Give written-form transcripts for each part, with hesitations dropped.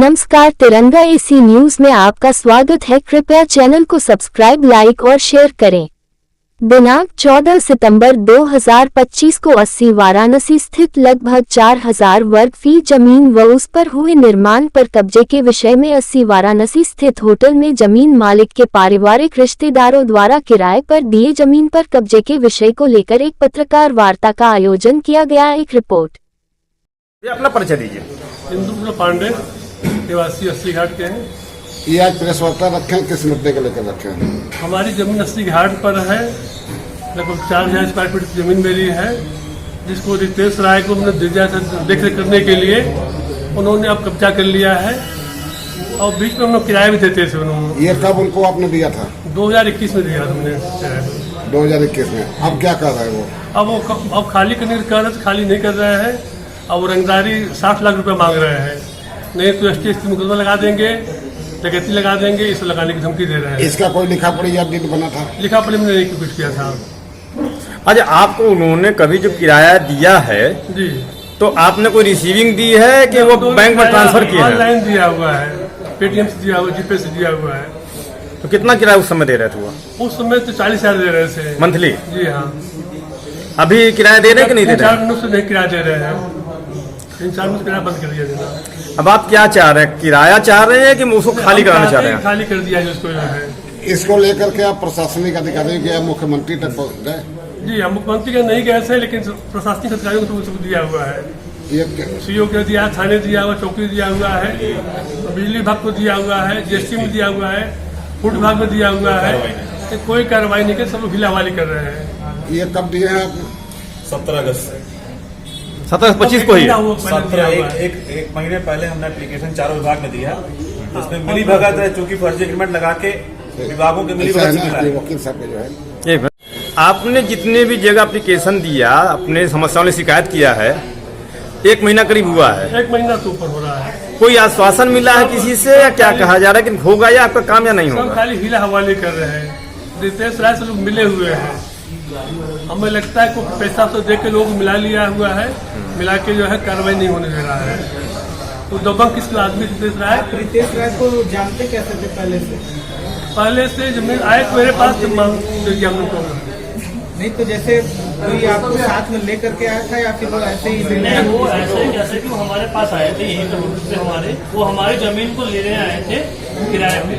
नमस्कार, तिरंगा AC news में आपका स्वागत है। कृपया चैनल को सब्सक्राइब, लाइक और शेयर करें। दिनांक 14 सितंबर 2025 को 80 वाराणसी स्थित लगभग 4000 वर्ग फीट जमीन व उस पर हुए निर्माण पर कब्जे के विषय में 80 वाराणसी स्थित होटल में जमीन मालिक के पारिवारिक रिश्तेदारों द्वारा किराए पर दिए जमीन पर कब्जे के विषय को लेकर एक पत्रकार वार्ता का आयोजन किया गया। एक रिपोर्ट। अपना परिचय दीजिए। इंदु पांडे, निवासी 80 घाट के हैं। ये आज प्रेस वार्ता रखे हैं, किस मुद्दे को लेकर रखे हैं? हमारी जमीन 80 घाट पर है, लगभग 4000 स्क्वायर फीट जमीन मेरी है, जिसको रितेश राय को हमने देख रेख करने के लिए उन्होंने अब कब्जा कर लिया है और बीच में हम लोग किराया भी देते थे। उन्होंने ये कब उनको आपने दिया था? 2021 में दिया हमने। 2021 में। अब क्या कर रहे हैं वो? अब खाली करने की कह रहे, खाली नहीं कर रहे हैं। अब रंगदारी 60 लाख रुपए मांग रहे हैं, नहीं तो ST मुकदमा लगा देंगे, डकैती लगा देंगे, इसे लगाने की धमकी दे रहे हैं। इसका कोई लिखा पढ़ी या डिट बना था? लिखा पढ़ी में नहीं कुछ किया था। अच्छा, आपको उन्होंने कभी जो किराया दिया है जी, तो आपने कोई रिसीविंग दी है कि वो बैंक में ट्रांसफर किया है? ऑनलाइन दिया हुआ है, पेटीएम से दिया हुआ, जीपे से दिया हुआ है। तो कितना किराया उस समय दे रहे थे वो? उस समय तो 40,000 दे रहे थे मंथली। जी हाँ। अभी किराया दे रहे कि नहीं दे रहे? 4 महीनों से नहीं किराया दे रहे हैं, 3-4 महीने किराया बंद कर दिया देना। अब आप क्या चाह रहे हैं? किराया चाह रहे हैं कि उसको खाली कराना चाह रहे हैं? खाली कर दिया है उसको जो है। इसको लेकर के आप प्रशासनिक अधिकारी के मुख्यमंत्री तक गए? जी हम मुख्यमंत्री के नहीं गए थे, लेकिन प्रशासनिक अधिकारियों को तो दिया हुआ है। ये CO को दिया, थाने दिया हुआ, चौकी दिया हुआ है, बिजली विभाग को दिया हुआ है, GST में दिया हुआ है, फूड विभाग में दिया हुआ है। कोई कार्रवाई नहीं कर, सब लोग हिलावाली कर रहे हैं। ये कब दिए हैं आप? 17 अगस्त 17-25 को ही? 17 एक महीने पहले हमने एप्लीकेशन चारों विभाग में दिया, उसमें मिली भगत है, चूंकि फर्जी एग्रीमेंट लगा के विभागों के मिली भगत से मिला है। वकील साहब जो है, आपने जितने भी जगह एप्लीकेशन दिया, अपने समस्याओं ने शिकायत किया है, 1 महीना करीब हुआ है। 1 महीना तो ऊपर हो रहा है। कोई आश्वासन मिला है किसी से या क्या कहा जा रहा है कि होगा या आपका काम या नहीं सब होगा? खाली हिला हवाले कर रहे हैं। रितेश राय से लोग मिले हुए हैं, हमें लगता है कोई पैसा तो दे के लोग मिला लिया हुआ है, मिला के जो है कार्रवाई नहीं होने दे रहा है। तो दबंग किस आदमी रितेश राय को जानते कैसे थे पहले से जमीन आए तो मेरे पास मांग दिया हम लोग को। नहीं तो जैसे कोई आपको साथ में लेकर के आया था या फिर वो ऐसे ही? वो ऐसे ही जैसे कि वो हमारे पास आए थे, यही से वो हमारी जमीन को लेने आए थे किराए पे,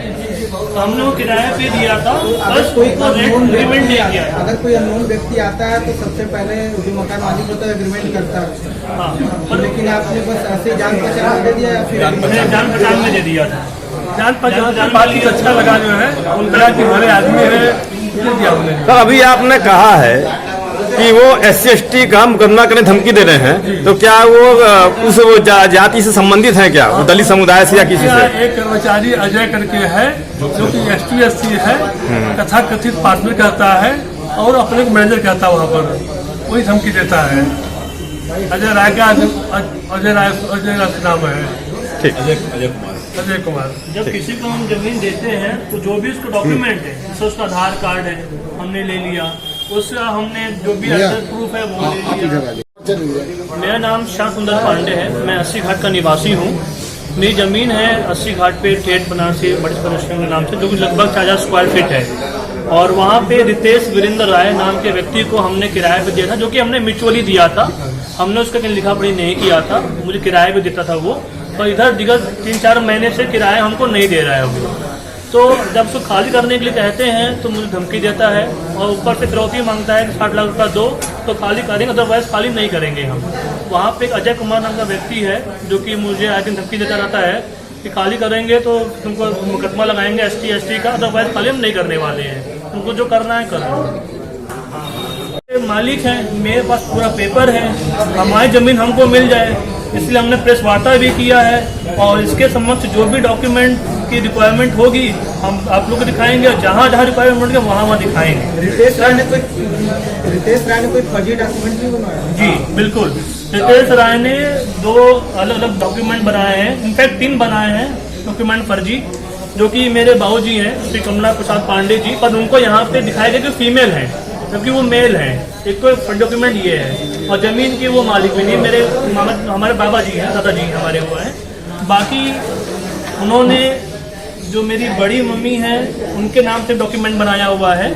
तो हमने वो किराए पे दिया था, बस कोई एग्रीमेंट नहीं किया। अगर कोई अननोन व्यक्ति आता है तो सबसे पहले जो मकान मालिक होता है एग्रीमेंट करता है। हाँ, लेकिन आपने बस ऐसे जान पहचान में दे दिया या फिर? जान पहचान में दे दिया था। जान पहचान बात की अच्छा लगा जो है, उनका कि हमारे आदमी है, दिया हमने। तो अभी आपने कहा है कि वो SC/ST का मुकदमा करने धमकी दे रहे हैं, तो क्या वो जाति से संबंधित है क्या? वो दलित समुदाय से या किसी से? एक कर्मचारी अजय करके है, जो कि ST/SC है, कथा कथित पार्टनर कहता है और अपने को मैनेजर कहता है, वहाँ पर वही धमकी देता है। अजय राय का अजय राय नाम है। ठीक, अजय कुमार। जब किसी को हम जमीन देते हैं तो जो भी उसका डॉक्यूमेंट है, जैसे उसका आधार कार्ड है, हमने ले लिया, उसका हमने जो भी एड्रेस प्रूफ है वो ले लिया। मेरा नाम श्याम सुंदर पांडे है, मैं 80 घाट का निवासी हूँ। मेरी जमीन है 80 घाट पे ठेठ बनारसी बड़े के नाम से, जो कि लगभग 4000 स्क्वायर फीट है। और वहाँ पे रितेश वीरेंद्र राय नाम के व्यक्ति को हमने किराए पे दिया था, जो कि हमने म्यूचुअली दिया था। हमने उसका कहीं लिखा पढ़ी नहीं किया था, मुझे किराए पे देता था वो, और इधर दिगर 3-4 महीने से किराया हमको नहीं दे रहा है वो। तो जब उसको खाली करने के लिए कहते हैं तो मुझे धमकी देता है और ऊपर से फिरौती मांगता है कि 60 लाख रुपया दो तो खाली करेंगे, अदरवाइज खाली नहीं करेंगे हम। वहाँ पे एक अजय कुमार नाम का व्यक्ति है, जो कि मुझे आए दिन धमकी देता रहता है कि खाली करेंगे तो तुमको मुकदमा लगाएंगे ST/ST का, अदरवाइज खाली हम नहीं करने वाले हैं, उनको जो करना है करना। मालिक है, मेरे पास पूरा पेपर है, हमारी जमीन हमको मिल जाए, इसलिए हमने प्रेस वार्ता भी किया है। और इसके समक्ष जो भी डॉक्यूमेंट की रिक्वायरमेंट होगी हम आप लोग को दिखाएंगे, जहाँ जहाँ रिक्वायरमेंट होगी वहाँ दिखाएंगे। रितेश राय ने कोई फर्जी डॉक्यूमेंट भी बनाया? जी बिल्कुल, रितेश राय ने 2 अलग अलग डॉक्यूमेंट बनाए हैं, इनफैक्ट 3 बनाए हैं डॉक्यूमेंट फर्जी, जो कि मेरे बाबूजी हैं श्री कमला प्रसाद पांडे जी, पर उनको यहाँ पे दिखाया गया कि फीमेल है, क्योंकि वो मेल है। एक तो डॉक्यूमेंट ये है, और जमीन की वो मालिक भी नहीं, हमारे बाबा जी हैं, दादाजी हमारे वो हैं। बाकी उन्होंने जो मेरी बड़ी मम्मी है उनके नाम से डॉक्यूमेंट बनाया हुआ है।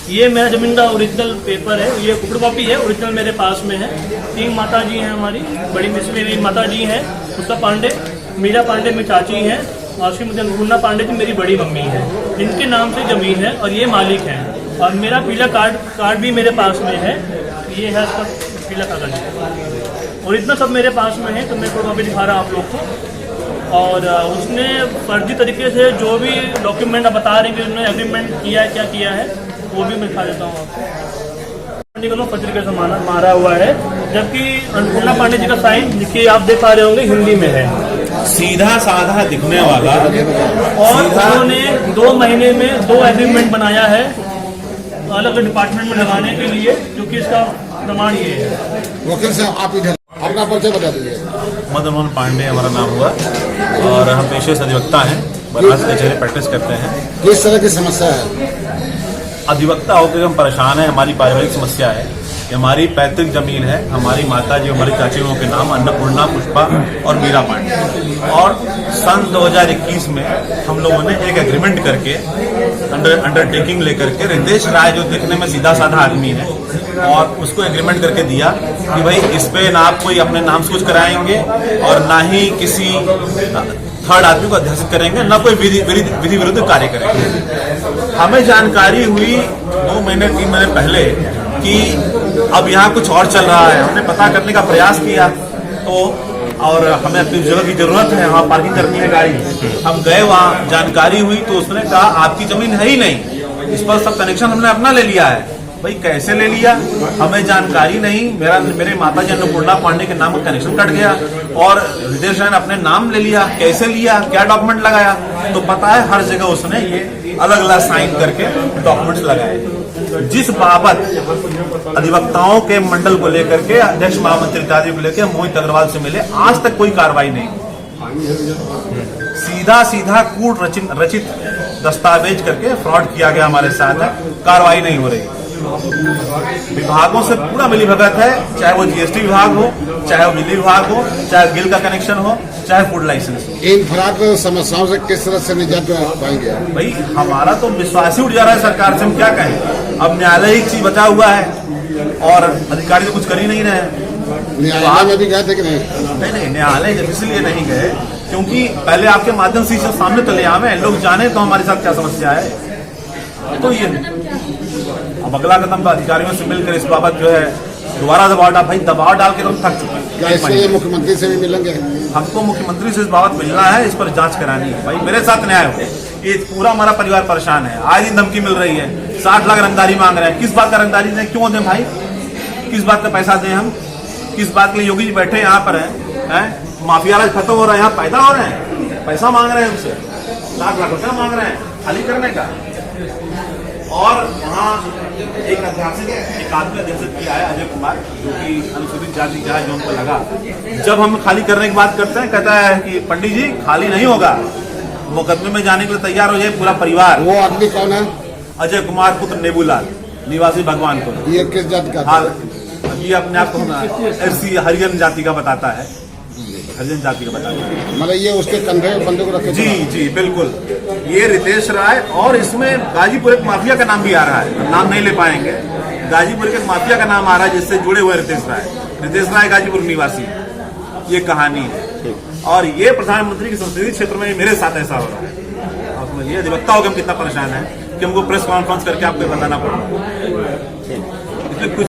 ये मेरा जमीन का ओरिजिनल पेपर है, ये फोटो कॉपी है, ओरिजिनल मेरे पास में है। 3 माता जी हैं हमारी, बड़ी मिस मेरी माता जी हैं, पुष्पा पांडे, मीरा पांडे मेरी चाची हैं, और उसकी मुझे अन्नपूर्णा पांडे जी मेरी बड़ी मम्मी है। इनके नाम से जमीन है और ये मालिक हैं। और मेरा पीला कार्ड भी मेरे पास में है, ये है इसका पीला कागज, ओरिजिनल सब मेरे पास में है। तो मैं फोटो कॉपी दिखा रहा हूँ आप लोग को। और उसने फर्जी तरीके से जो भी डॉक्यूमेंट आप बता रहे हैं कि उन्होंने एग्रीमेंट किया है, क्या किया है, वो भी मैं दिखा देता हूँ आपको। फर्जी तरीके से मारा हुआ है, जबकि अन्नपूर्णा पांडे जी का साइन देखिए आप देख पा रहे होंगे हिंदी में है, सीधा साधा दिखने वाला। और उन्होंने 2 महीने में 2 एग्रीमेंट बनाया है अलग अलग डिपार्टमेंट में लगाने के लिए, जो कि इसका प्रमाण ये है। वकील साहब आप इधर अपना परिचय बता दीजिए। मदन मोहन पांडे हमारा नाम हुआ और हम पेशे से अधिवक्ता हैं, बनारस कचहरी प्रैक्टिस करते हैं। किस तरह की समस्या है? अधिवक्ता होकर हम परेशान हैं। हमारी पारिवारिक समस्या है कि हमारी पैतृक जमीन है, हमारी माता जी हमारी चाचियों के नाम अन्नपूर्णा, पुष्पा और मीरा पांडे। और सन 2021 में हम लोगों ने एक एग्रीमेंट करके अंडरटेकिंग लेकर के रितेश राय जो दिखने में सीधा साधा आदमी है, और उसको एग्रीमेंट करके दिया कि भाई इस पे ना आप कोई अपने नाम से कुछ कराएंगे और ना ही किसी थर्ड आदमी को अध्यासित करेंगे, ना कोई विधि विरुद्ध कार्य करेंगे। हमें जानकारी हुई 2 महीने 3 महीने पहले कि अब यहाँ कुछ और चल रहा है। हमने पता करने का प्रयास किया तो, और हमें अपनी जगह की जरूरत है, वहाँ पार्किंग करनी है गाड़ी। हम गए वहाँ, जानकारी हुई तो उसने कहा आपकी जमीन है ही नहीं, इस पर सब कनेक्शन हमने अपना ले लिया है। भाई कैसे ले लिया, हमें जानकारी नहीं। मेरे माता जी अन्नपूर्णा पांडे के नाम का कनेक्शन कट गया और रितेश राय ने अपने नाम ले लिया। कैसे लिया, क्या डॉक्यूमेंट लगाया, तो पता है हर जगह उसने ये अलग अलग साइन करके डॉक्यूमेंट्स लगाए। जिस बाबत अधिवक्ताओं के मंडल को लेकर के अध्यक्ष महामंत्री इत्यादि को लेकर मोहित अग्रवाल से मिले, आज तक कोई कार्रवाई नहीं। सीधा कूट रचित दस्तावेज करके फ्रॉड किया गया हमारे साथ है, कार्रवाई नहीं हो रही। विभागों से पूरा मिलीभगत है, चाहे वो जीएसटी विभाग हो, चाहे वो बिजली विभाग हो, चाहे गिल का कनेक्शन हो, चाहे फूड लाइसेंस हो। इन फराक समस्याओं से किस तरह से निजात पाएंगे? भाई हमारा तो विश्वास ही उठ जा रहा है सरकार से, हम क्या कहें। अब न्यायालय ही चीज बचा हुआ है और अधिकारी तो कुछ कर ही नहीं रहे। न्यायालय में भी गए थे कि नहीं? नहीं, न्यायालय इसलिए नहीं गए क्योंकि पहले आपके माध्यम से सामने तो ले आवे, लोग जाने तो हमारे साथ क्या समस्या है। तो ये अब अगला कदम तो अधिकारियों से मिलकर इस बाबत जो है दोबारा दबाव डाल के तो थक चुके हैं। क्या इसलिए मुख्यमंत्री से भी मिलेंगे? हमको मुख्यमंत्री से इस बाबत मिलना है, इस पर जांच करानी है। भाई मेरे साथ न्याय हो, ये पूरा हमारा परिवार परेशान है। आज ही धमकी मिल रही है, 60 लाख रंगदारी मांग रहे हैं। किस बात का रंगदारी दें, क्यों दें भाई? किस बात का पैसा दें हम? किस बात के लिए योगी जी बैठे यहाँ पर हैं? माफिया राज खत्म हो रहा है, यहाँ पैदा हो रहे हैं, पैसा मांग रहे हैं हमसे, 60 लाख रुपया मांग रहे हैं खाली करने का। और यहाँ एक आदमी अध्यक्षित किया है, अजय कुमार, जो कि अनुसूचित जाति का है, जो हमको लगा। जब हम खाली करने की बात करते हैं, कहता है कि पंडित जी खाली नहीं होगा, मुकदमे में जाने के लिए तैयार हो जाए पूरा परिवार। वो आदमी कौन है? अजय कुमार पुत्र नेबूलाल, निवासी भगवानपुर। ये किस जाति का? हाँ, ये अपने आप को एससी हरिजन जाति का बताता है, हरिजन जाति का बताता है। मतलब ये उसके कंधे में बंदूक रखे? जी बिल्कुल, ये रितेश राय। और इसमें गाजीपुर एक माफिया का नाम भी आ रहा है, नाम नहीं ले पाएंगे। गाजीपुर के माफिया का नाम आ रहा है जिससे जुड़े हुए रितेश राय गाजीपुर निवासी, ये कहानी है। और ये प्रधानमंत्री के संसदीय क्षेत्र में मेरे साथ ऐसा हो रहा है। आप समझिए अधिवक्ता होकर हम कितना परेशान है कि हमको प्रेस कॉन्फ्रेंस करके आपको बताना पड़ा। इसमें कुछ